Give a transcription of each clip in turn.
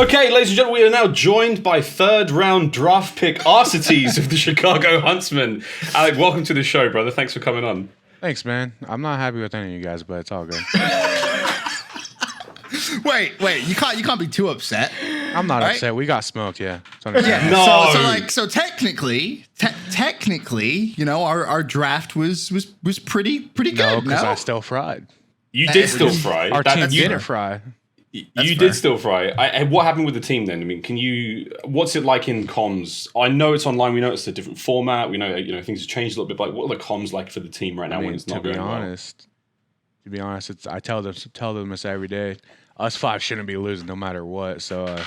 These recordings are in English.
Okay, ladies and gentlemen, we are now joined by third-round draft pick Arcitys of the Chicago Huntsmen. Alec, welcome to the show, brother. Thanks for coming on. Thanks, man. I'm not happy with any of you guys, but it's all good. Wait, you can't be too upset. I'm not upset. We got smoked, yeah. Yeah. No. So technically, you know, our draft was pretty good. No, because I still fried. You did still fry. Our team didn't fry. You did still fry. What happened with the team then? I mean, what's it like in comms? I know it's online. We know it's a different format. We know, things have changed a little bit. But what are the comms like for the team right now when it's not going well? To be honest, I tell them this every day. Us five shouldn't be losing no matter what. So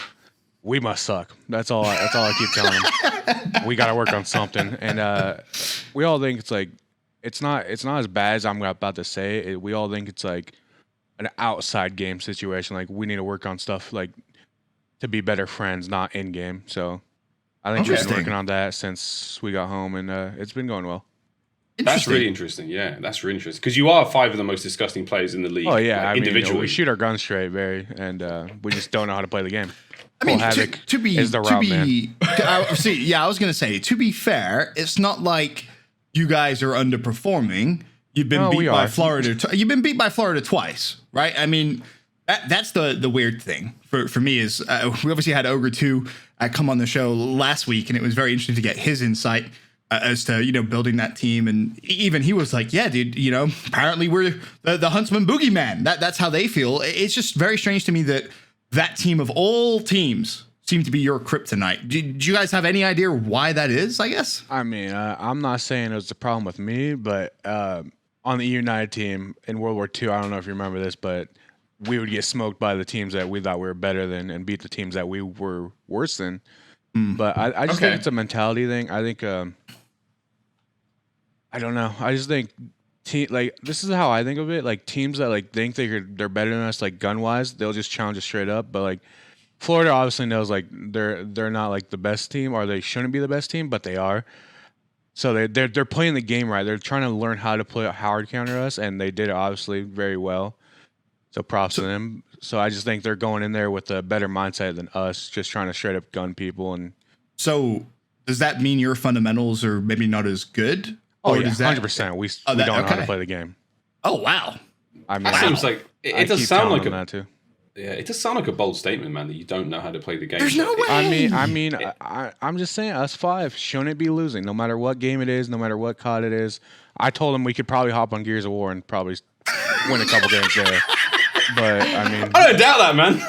we must suck. That's all I keep telling them. We got to work on something. And we all think it's not as bad as I'm about to say. We all think it's like an outside game situation. Like we need to work on stuff like to be better friends, not in game. So I think we've been working on that since we got home, and it's been going well. That's really interesting. Yeah, that's really interesting because you are five of the most disgusting players in the league. Oh yeah, like, individually. We shoot our guns straight, and we just don't know how to play the game. I mean, Havoc to be is the route, man. I was gonna say, to be fair, it's not like you guys are underperforming. You've been beat by Florida. You've been beat by Florida twice, right? I mean, that's the weird thing for me is we obviously had Ogre 2 come on the show last week, and it was very interesting to get his insight as to building that team. And even he was like, yeah, dude, apparently we're the Huntsman boogeyman. That's how they feel. It's just very strange to me that team of all teams seem to be your kryptonite. Do you guys have any idea why that is, I guess? I mean, I'm not saying it was a problem with me, but on the United team in World War II, I don't know if you remember this, but we would get smoked by the teams that we thought we were better than and beat the teams that we were worse than. But I just think it's a mentality thing. I think, I don't know. I just think this is how I think of it. Like teams that think they're better than us, like gun wise, they'll just challenge us straight up. But like Florida obviously knows like they're not like the best team, or they shouldn't be the best team, but they are. So they're playing the game right. They're trying to learn how to play hard counter us, and they did it obviously very well. So props to them. So I just think they're going in there with a better mindset than us, just trying to straight up gun people. And so does that mean your fundamentals are maybe not as good? Oh, yeah, 100%. We don't know how to play the game. Oh, wow. I mean, it seems like it does sound like that too. Yeah, it does sound like a bold statement, man, that you don't know how to play the game. There's no way. I'm just saying, us five shouldn't be losing, no matter what game it is, no matter what COD it is. I told them we could probably hop on Gears of War and probably win a couple games there. But I mean, I don't doubt that, man.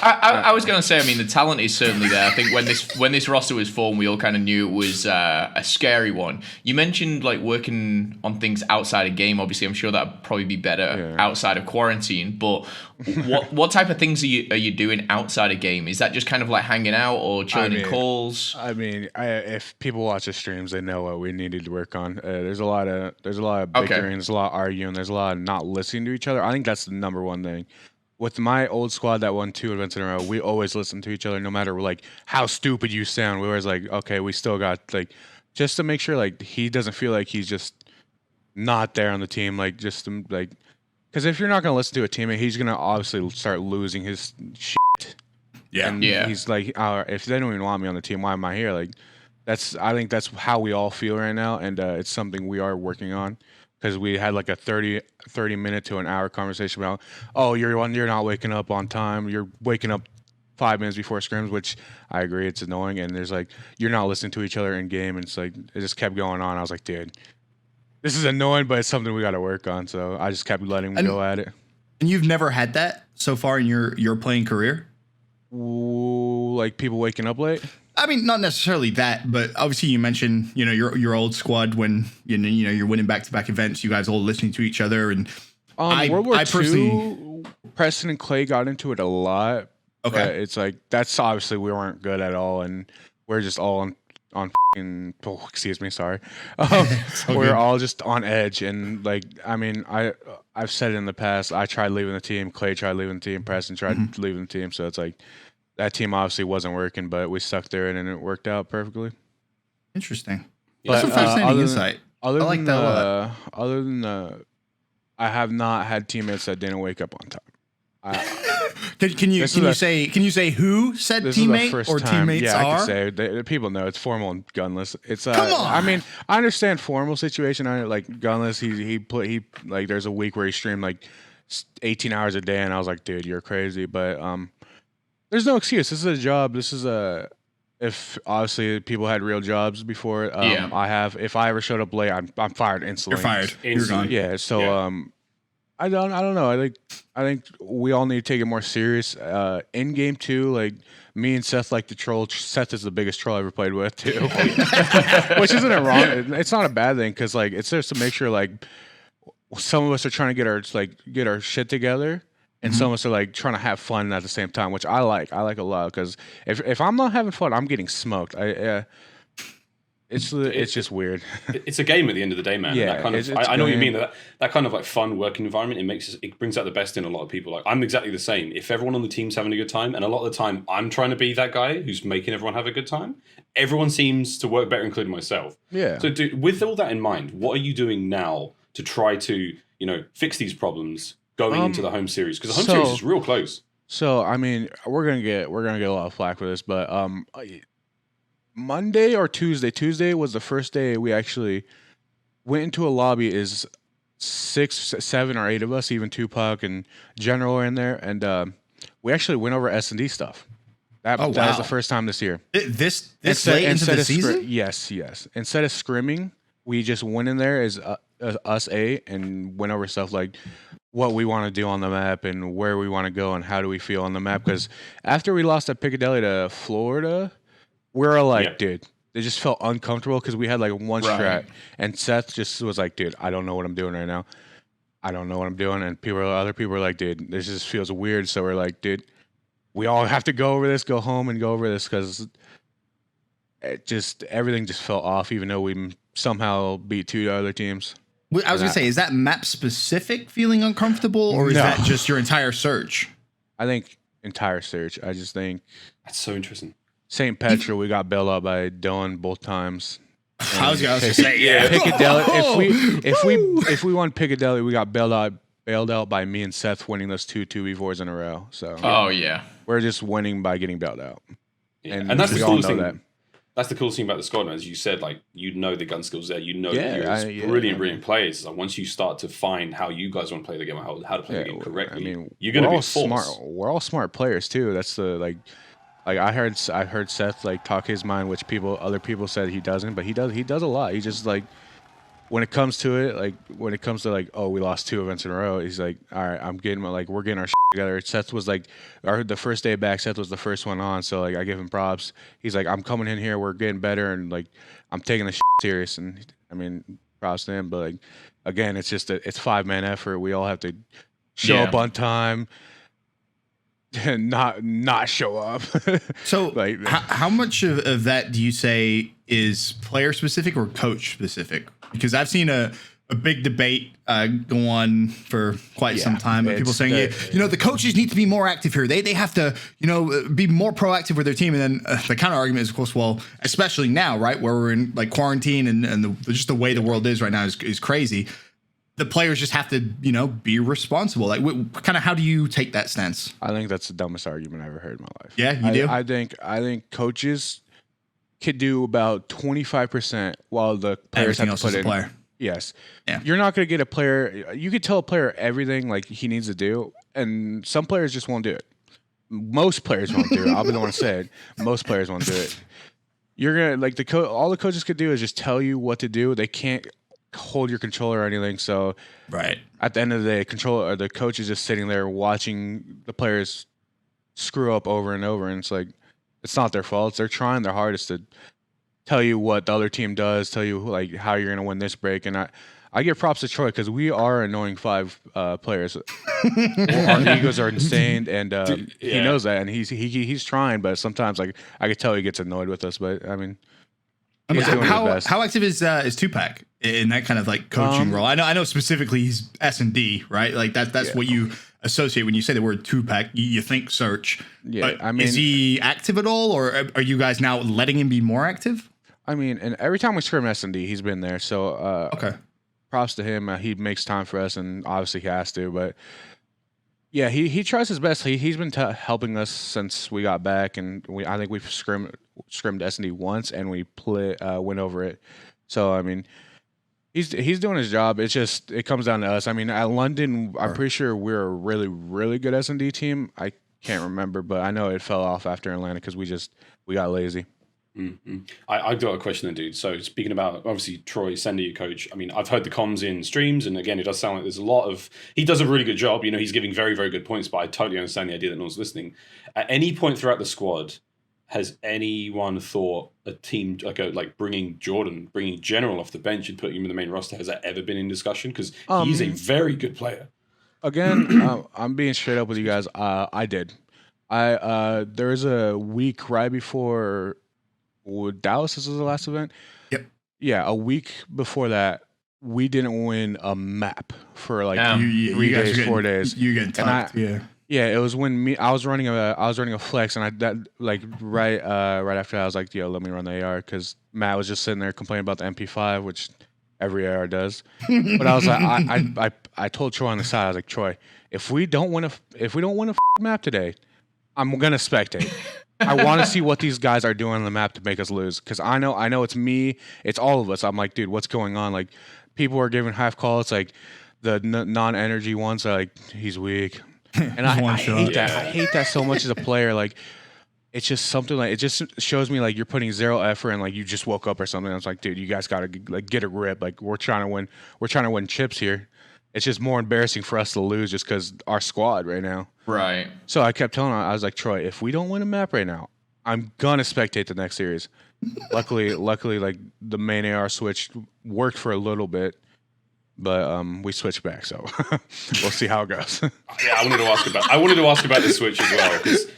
I was going to say, I mean, the talent is certainly there. I think when this roster was formed, we all kind of knew it was a scary one. You mentioned like working on things outside of game. Obviously, I'm sure that'd probably be better outside of quarantine. But what type of things are you doing outside of game? Is that just kind of like hanging out or joining calls? I mean, if people watch the streams, they know what we needed to work on. There's a lot of bickering, there's a lot of arguing, there's a lot of not listening to each other. I think that's the number one thing. With my old squad that won 2 events in a row, we always listen to each other, no matter like how stupid you sound. We always like, okay, we still got like, just to make sure like he doesn't feel like he's just not there on the team. Like just like, because if you're not gonna listen to a teammate, he's gonna obviously start losing his shit. Yeah, and he's like, if they don't even want me on the team, why am I here? Like, I think that's how we all feel right now, and it's something we are working on. Because we had like a 30 minute to an hour conversation about, oh, you're not waking up on time. You're waking up 5 minutes before scrims, which I agree, it's annoying. And there's like, you're not listening to each other in game. And it's like, it just kept going on. I was like, dude, this is annoying, but it's something we got to work on. So I just kept letting him go at it. And you've never had that so far in your playing career? Ooh, like people waking up late? I mean, not necessarily that, but obviously you mentioned, your old squad when you're winning back-to-back events. You guys all listening to each other, and World War II, Preston and Clay got into it a lot. Okay, but it's like that's obviously we weren't good at all, and we're just all on fucking. Oh, excuse me, sorry. We're all just on edge, and like I mean, I've said it in the past. I tried leaving the team. Clay tried leaving the team. Preston tried leaving the team. So it's like. That team obviously wasn't working, but we stuck there and it worked out perfectly. Interesting. But, that's a fascinating insight. I like that a lot. Other than I have not had teammates that didn't wake up on time. Can you say who said teammate or teammates are? I can say. People know it's formal and gunless. It's Come on. I mean, I understand formal situation. I like gunless. He like there's a week where he streamed like 18 hours a day, and I was like, dude, you're crazy. But there's no excuse. This is a job. This is if obviously people had real jobs before. I have. If I ever showed up late, I'm fired instantly. You're fired. You're gone. Yeah. So I don't know. I think we all need to take it more serious. In game too, like me and Seth like to troll. Seth is the biggest troll I ever played with too, which isn't wrong. It's not a bad thing because like it's just to make sure like some of us are trying to get our shit together, and some of us are like trying to have fun at the same time, which I like. I like a lot because if I'm not having fun, I'm getting smoked. It's just weird. It's a game at the end of the day, man. Yeah, that kind of, I know what you mean. That kind of like fun working environment, it brings out the best in a lot of people. Like I'm exactly the same. If everyone on the team's having a good time, and a lot of the time I'm trying to be that guy who's making everyone have a good time, everyone seems to work better, including myself. Yeah. So with all that in mind, what are you doing now to try to fix these problems going into the home series? Because the home series is real close. So I mean, we're gonna get a lot of flack for this, but Monday or Tuesday was the first day we actually went into a lobby. Is 6, 7, or 8 of us, even Tupac and General are in there, and we actually went over S&D stuff. That was the first time this year. This late into the season? Yes. Instead of scrimming, we just went in there as us and went over stuff like what we want to do on the map and where we want to go and how do we feel on the map. Because after we lost at Piccadilly to Florida, we were like, dude, it just felt uncomfortable because we had like one strat, and Seth just was like, dude, I don't know what I'm doing right now. I don't know what I'm doing, and other people were like, dude, this just feels weird. So we're like, dude, we all have to go over this, go home and go over this because everything just felt off, even though we somehow beat 2 other teams. I was gonna say, is that map specific feeling uncomfortable, or is that just your entire search? I think entire search. I just think that's so interesting. St. Petra, we got bailed out by Dylan both times. I was gonna say, yeah. Piccadilly. If we won Piccadilly, we got bailed out by me and Seth winning those 2v4s in a row. So we're just winning by getting bailed out. Yeah. And that's the coolest thing. That's the coolest thing about the squad, as you said. Like the gun skills there. That you're brilliant players. Like once you start to find how you guys want to play the game, how to play the game correctly, you're gonna be smart. We're all smart players too. That's the like I heard Seth like talk his mind, which other people said he doesn't, but he does a lot. He just like when it comes to we lost 2 events in a row, he's like, all right, we're getting our shit together. Seth was like, the first day back, Seth was the first one on, so like I give him props. He's like, I'm coming in here, we're getting better, and like I'm taking the shit serious, and I mean, props to him. But like again, it's just it's 5-man effort. We all have to show up on time. And not show up. So like, how much of that do you say is player specific or coach specific? Because I've seen a big debate go on for quite some time, but people saying the coaches need to be more active here. They have to be more proactive with their team. And then the counter argument is, of course, well, especially now, right, where we're in like quarantine and just the way the world is right now is crazy. The players just have to, be responsible. Like, kind of, how do you take that stance? I think that's the dumbest argument I ever heard in my life. Yeah, you do? I think coaches could do about 25% while the players have to put in. Player. Yes. Yeah. You're not going to get a player. You could tell a player everything like he needs to do, and some players just won't do it. Most players won't do it. I'll be the one to say it. Most players won't do it. You're gonna like all the coaches could do is just tell you what to do. They can't hold your controller or anything. So at the end of the day, the coach is just sitting there watching the players screw up over and over, and it's like it's not their fault. They're trying their hardest to tell you what the other team does, tell you like how you're gonna win this break. And I give props to Troy because we are annoying 5 players. Our egos are insane, and he knows that, and he's trying. But sometimes like I could tell he gets annoyed with us. But I mean how active is Tupac in that kind of like coaching role? I know specifically he's S&D, right? Like that's what you associate when you say the word Tupac. You think search. Yeah, but I mean, is he active at all, or are you guys now letting him be more active? I mean, and every time we scrim S&D, he's been there. So props to him. He makes time for us, and obviously he has to. But Yeah, he tries his best. He's been helping us since we got back, and I think we've scrimmed S&D once, and we went over it. So I mean, he's doing his job. It comes down to us. I mean, at London, I'm pretty sure we're a really really good S&D team. I can't remember, but I know it fell off after Atlanta because we got lazy. Mm-hmm. I've got a question then, dude. So speaking about obviously Troy, Sandy, your coach. I mean, I've heard the comms in streams, and again, it does sound like there's a lot of. He does a really good job. You know, he's giving very, very good points. But I totally understand the idea that no one's listening. At any point throughout the squad, has anyone thought a team like bringing General off the bench and putting him in the main roster? Has that ever been in discussion? Because he's a very good player. Again, I'm being straight up with you guys. I did. There was a week right before. Dallas is the last event. Yep. Yeah, a week before that, we didn't win a map for like 3 days, 4 days. You getting tucked, yeah. Yeah, it was when I was running a flex, and right after that, I was like, yo, let me run the AR because Matt was just sitting there complaining about the MP5, which every AR does. But I was like, I told Troy on the side, I was like, Troy, if we don't win a map today, I'm gonna spectate. I want to see what these guys are doing on the map to make us lose. Because I know it's me. It's all of us. I'm like, dude, what's going on? Like, people are giving half calls. Like, the non-energy ones are like, he's weak. And I hate that. I hate that so much as a player. Like, it's just something like, it just shows me like you're putting zero effort and like you just woke up or something. I was like, dude, you guys got to like get a grip. Like, we're trying to win. We're trying to win chips here. It's just more embarrassing for us to lose just because our squad right now. Right. So I kept telling him, I was like, Troy, if we don't win a map right now, I'm gonna spectate the next series. Luckily, like the main AR switch worked for a little bit, but we switched back, so we'll see how it goes. Yeah, I wanted to ask about the switch as well because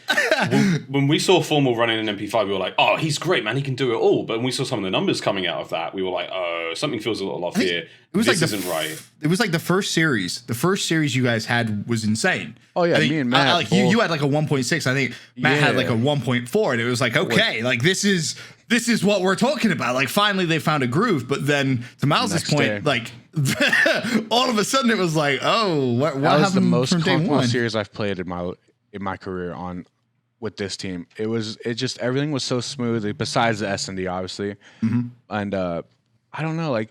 when we saw Formal running an MP5, we were like, "Oh, he's great, man! He can do it all." But when we saw some of the numbers coming out of that, we were like, "Oh, something feels a little off here. This isn't right." It was like the first series. The first series you guys had was insane. Oh yeah, me and Matt. Like you had like a 1.6. I think Matt had like a 1.4, and it was like, okay, like this is what we're talking about. Like finally they found a groove. But then to Miles' point, like all of a sudden it was like, oh, what happened? That was the most comfortable series I've played in my career with this team. It just everything was so smooth. Besides the S&D, obviously, and I don't know, like.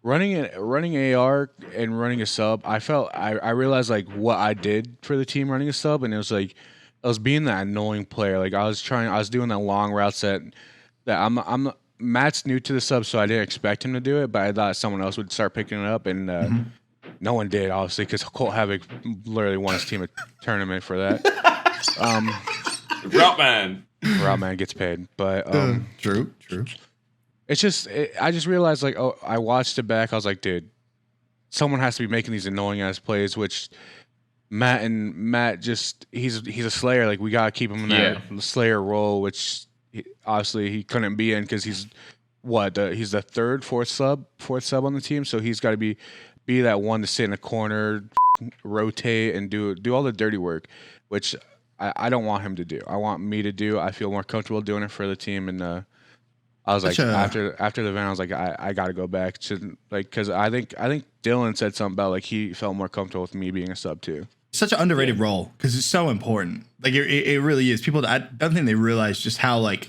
Running AR and running a sub, I realized like what I did for the team running a sub, and it was like I was being that annoying player. Like I was doing that long route set that Matt's new to the sub, so I didn't expect him to do it, but I thought someone else would start picking it up, and no one did, obviously, because Colt Havoc literally won his team a tournament for that. Route man gets paid, but true. It's just I just realized like I watched it back. I was like, dude, someone has to be making these annoying ass plays. Which Matt just he's a slayer. Like we gotta keep him in that slayer role. Which obviously he couldn't be in because he's he's the fourth sub on the team. So he's got to be that one to sit in a corner, rotate, and do all the dirty work. Which I don't want him to do. I want me to do. I feel more comfortable doing it for the team and. I was like, after the event, I was like, I got to go back to like, because I think Dylan said something about like he felt more comfortable with me being a sub too. Such an underrated role because it's so important. Like it really is. People, I don't think they realize just how like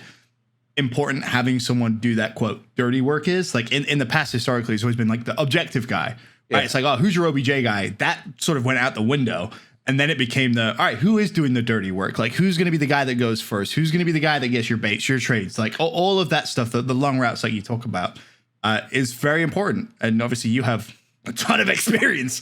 important having someone do that quote dirty work is. Like in the past, historically, it's always been like the objective guy. Right? It's like, oh, who's your OBJ guy? That sort of went out the window. And then it became all right, who is doing the dirty work? Like, who's going to be the guy that goes first? Who's going to be the guy that gets your baits, your trades? Like, all of that stuff, the long routes like you talk about, is very important. And obviously, you have a ton of experience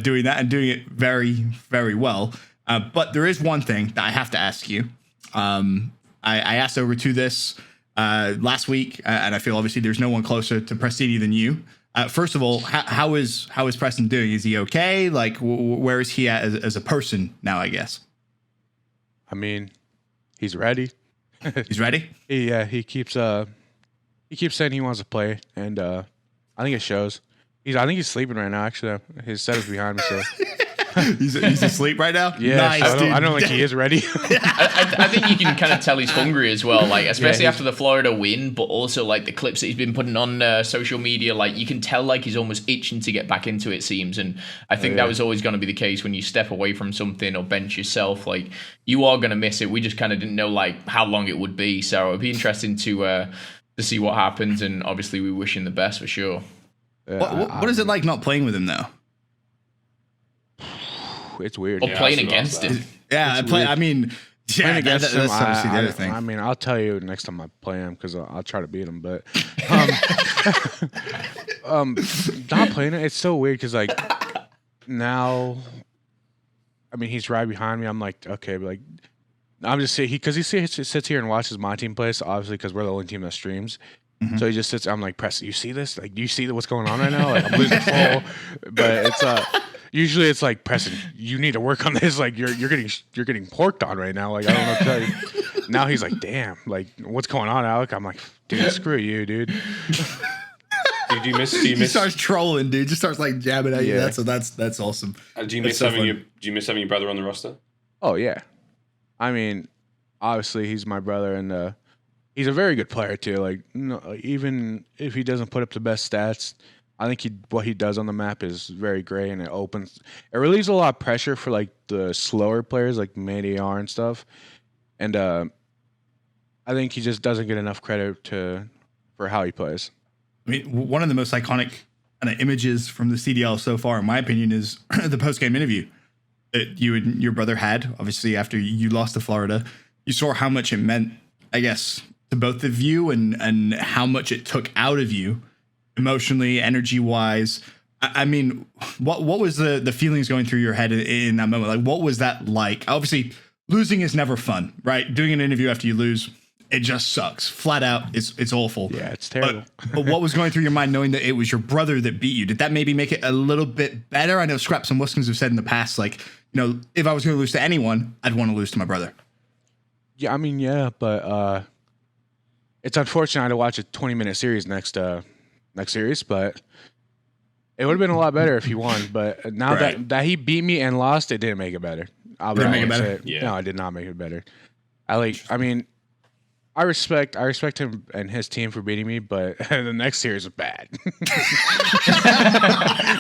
doing that and doing it very, very well. But there is one thing that I have to ask you. I asked over to this last week, and I feel obviously there's no one closer to Prestinni than you. First of all, how is Preston doing? Is he okay? Like, where is he at as a person now? I guess. I mean, he's ready. He's ready. He keeps saying he wants to play, and I think it shows. I think he's sleeping right now. Actually, his set is behind me. So He's asleep right now. Yeah, nice, I don't think he is ready. I think you can kind of tell he's hungry as well, like especially after the Florida win, but also like the clips that he's been putting on social media, like you can tell like he's almost itching to get back into it, seems. And I think that was always going to be the case when you step away from something or bench yourself, like you are going to miss it. We just kind of didn't know like how long it would be, so it'd be interesting to see what happens, and obviously we wish him the best for sure. What is it like not playing with him though? It's weird. Or playing against him. Yeah, I mean, playing against him. That's obviously the other thing. I mean, I'll tell you next time I play him because I'll try to beat him. But not playing it, it's so weird because like now, I mean, he's right behind me. I'm like, okay, but like, I'm just saying because he sits here and watches my team play. So obviously, because we're the only team that streams. So he just sits. I'm like, Preston, you see this? Like, do you see what's going on right now? Like, I'm losing full. But it's usually it's like, Preston, you need to work on this. Like, you're getting porked on right now. Like, I don't know what to tell you. Now he's like, damn. Like, what's going on, Alec? I'm like, dude, screw you, dude. Do you miss? He starts trolling, dude. Just starts like jabbing at you. That's awesome. Do you miss having your brother on the roster? Oh yeah. I mean, obviously he's my brother, and he's a very good player too. Like, even if he doesn't put up the best stats, I think what he does on the map is very great, and it relieves a lot of pressure for like the slower players like mid AR and stuff. And I think he just doesn't get enough credit for how he plays. I mean, one of the most iconic kind of images from the CDL so far, in my opinion, is the post-game interview that you and your brother had. Obviously, after you lost to Florida, you saw how much it meant, I guess, to both of you, and how much it took out of you emotionally, energy-wise. I mean, what was the feelings going through your head in that moment? Like, what was that like? Obviously, losing is never fun, right? Doing an interview after you lose, it just sucks. Flat out, it's awful. Yeah, it's terrible. But what was going through your mind knowing that it was your brother that beat you? Did that maybe make it a little bit better? I know Scraps and Wiskins have said in the past, like, if I was going to lose to anyone, I'd want to lose to my brother. Yeah, I mean, yeah, but it's unfortunate I had to watch a 20-minute series next series, but it would have been a lot better if he won. But now that he beat me and lost, it didn't make it better. Didn't make it better? Yeah. No, it did not make it better. I respect him and his team for beating me, but the next series was bad.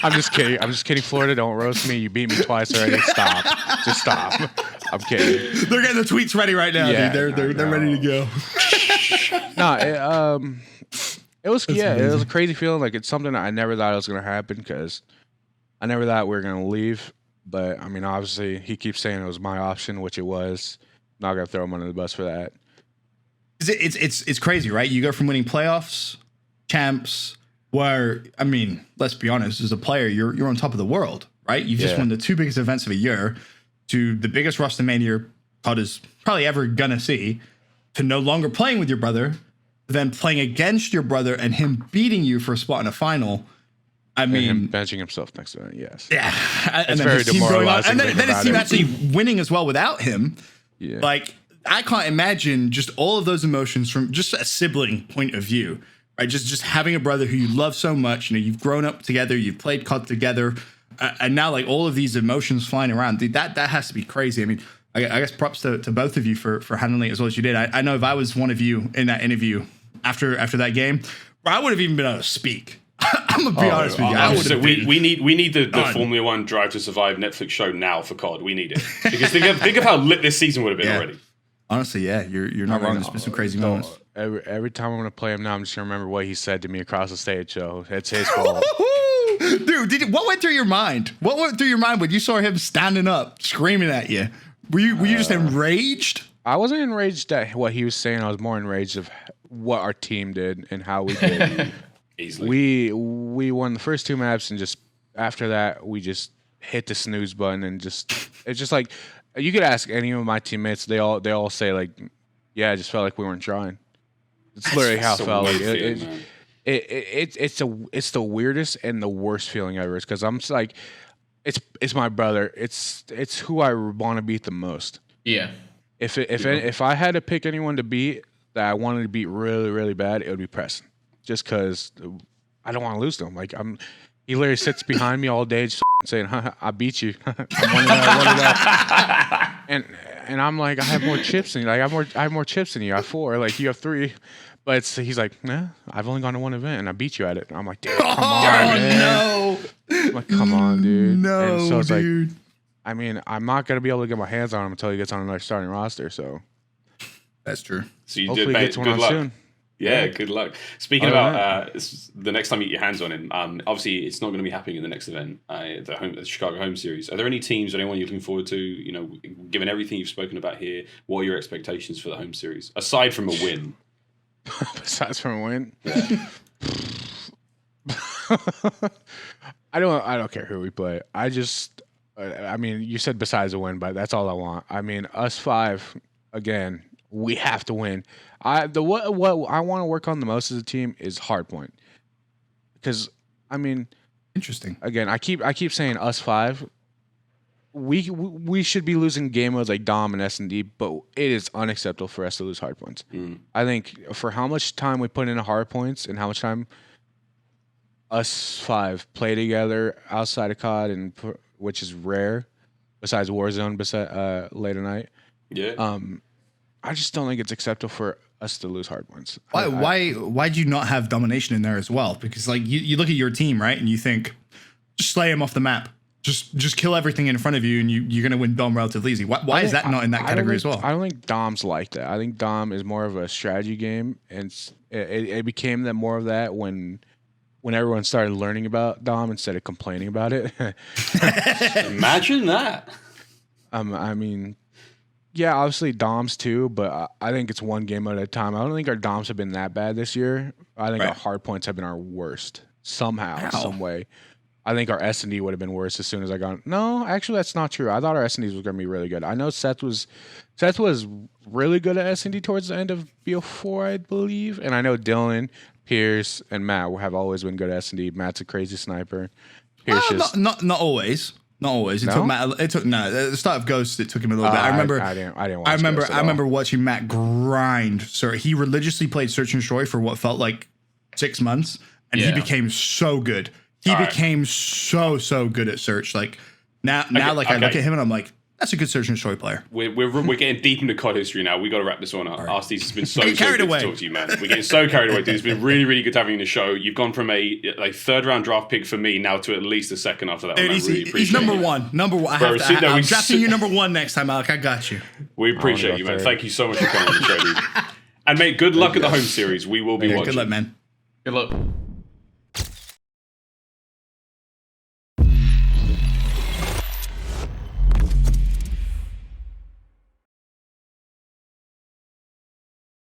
I'm just kidding. Florida, don't roast me. You beat me twice already. Stop. Just stop. I'm kidding. They're getting the tweets ready right now, dude. They're ready to go. No, it was it was a crazy feeling. Like, it's something that I never thought was going to happen because I never thought we were going to leave. But I mean, obviously, he keeps saying it was my option, which it was. Not going to throw him under the bus for that. It's crazy, right? You go from winning playoffs, champs, where, I mean, let's be honest, as a player, you're on top of the world, right? You've just won the two biggest events of a year, to the biggest roster mania COD is probably ever gonna see, to no longer playing with your brother, then playing against your brother and him beating you for a spot in a final. I mean, him benching himself next to it, yes. Yeah. It's very demoralizing. And then his team actually winning as well without him. Yeah. Like, I can't imagine just all of those emotions from just a sibling point of view, right? Just having a brother who you love so much, you've grown up together, you've played COD together, and now like all of these emotions flying around, dude, that has to be crazy. I mean, I guess props to both of you for handling it as well as you did. I know if I was one of you in that interview after that game, I would have even been able to speak. I'm gonna be honest with you. We need the Formula One Drive to Survive Netflix show now for COD. We need it because think of how lit this season would have been already. Honestly, yeah, you're not wrong. There's been some crazy moments. Every time I'm gonna play him now, I'm just gonna remember what he said to me across the stage. So it's his fault. Dude, what went through your mind? What went through your mind when you saw him standing up, screaming at you? Were you just enraged? I wasn't enraged at what he was saying. I was more enraged of what our team did and how we did. Easily. We won the first two maps, and just after that, we just hit the snooze button, and it's just like. You could ask any of my teammates; they all say like, "Yeah, I just felt like we weren't trying." It's literally how it felt. Like it's the weirdest and the worst feeling ever. Because I'm just like, it's my brother. It's who I want to beat the most. Yeah. If I had to pick anyone to beat that I wanted to beat really really bad, it would be Preston. Just because I don't want to lose to him. Like He literally sits behind me all day, just saying, "I beat you. I'm 1-0, 1-0." And I'm like, I have more chips than you. Like, I have more chips than you. I have 4. Like, you have 3. But he's like, nah, I've only gone to one event and I beat you at it. And I'm like, dude, come on, man. No. I'm like, come on, dude. No, and so it's dude. like, I mean, I'm not gonna be able to get my hands on him until he gets on another starting roster. So that's true. So you hopefully did, he gets one good on luck. soon. Yeah, good luck. Speaking about the next time you get your hands on him, obviously it's not going to be happening in the next event, the Chicago Home Series. Are there any teams or anyone you're looking forward to? You know, given everything you've spoken about here, what are your expectations for the Home Series aside from a win? Besides from a win, I don't care who we play. I mean, you said besides a win, but that's all I want. I mean, us 5 again. We have to win. What I want to work on the most as a team is hardpoint, because I mean, interesting. Again, I keep saying us 5. We should be losing game modes like Dom and S&D, but it is unacceptable for us to lose hardpoints. I think for how much time we put into hardpoints and how much time us 5 play together outside of COD, and which is rare, besides Warzone, late at night. Yeah. I just don't think it's acceptable for us to lose hardpoints. Why'd you not have domination in there as well? Because like you look at your team, right, and you think, just slay him off the map. Just kill everything in front of you, and you're gonna win Dom relatively easy. Why is that not in that category as well? I don't think Dom's like that. I think Dom is more of a strategy game, and it became that more of that when everyone started learning about Dom instead of complaining about it. Imagine that. I mean, yeah, obviously Doms too, but I think it's one game at a time. I don't think our Doms have been that bad this year. I think our hard points have been our worst somehow, some way. I think our S&D would have been worse as soon as I got. No, actually, that's not true. I thought our S&Ds was going to be really good. I know Seth was really good at S&D towards the end of BO4, I believe, and I know Dylan, Pierce, and Matt have always been good at S&D. Matt's a crazy sniper. Pierce not always. Not always. It took Matt. At the start of Ghost, it took him a little bit. I remember. I didn't watch Ghost at I remember watching Matt grind. So he religiously played Search and Destroy for what felt like 6 months, and he became so good. He became so good at Search. Like now, I look at him and I'm like, that's a good Search and Destroy player. We're getting deep into COD history now. We got to wrap this one up. Arcitys, it's been so good to talk to you, man. We're getting so carried away. Dude. It's been really, really good having you on the show. You've gone from a third round draft pick for me now to at least a second after that. He's number one. Number one. I'm drafting you number 1 next time, Alec. I got you. We appreciate you, man. Thank you so much for coming on the show, dude. And mate, good luck at the Home Series. We will be watching. Good luck, man. Good luck.